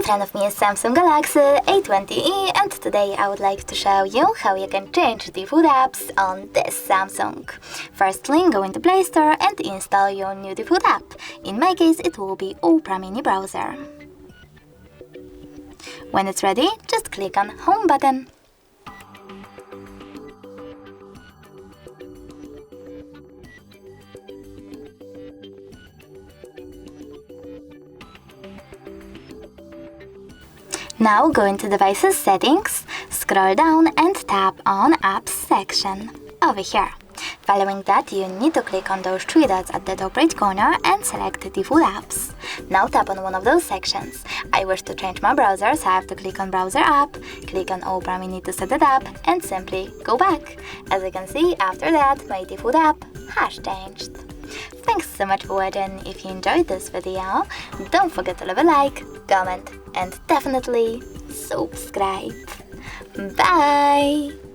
front of me is Samsung Galaxy A20e, and today I would like to show you how you can change the food apps on this Samsung. Firstly, go into Play Store and install your new food app. In my case, it will be Opera Mini browser. When it's ready, just click on Home button. Now go into Devices Settings, scroll down and tap on Apps section, over here. Following that, you need to click on those three dots at the top right corner and select the full apps. Now tap on one of those sections. I wish to change my browser, so I have to click on Browser app, click on Opera Mini to set it up, and simply go back. As you can see, after that, my default app has changed. Thanks so much for watching. If you enjoyed this video, don't forget to leave a like, comment, and definitely subscribe. Bye!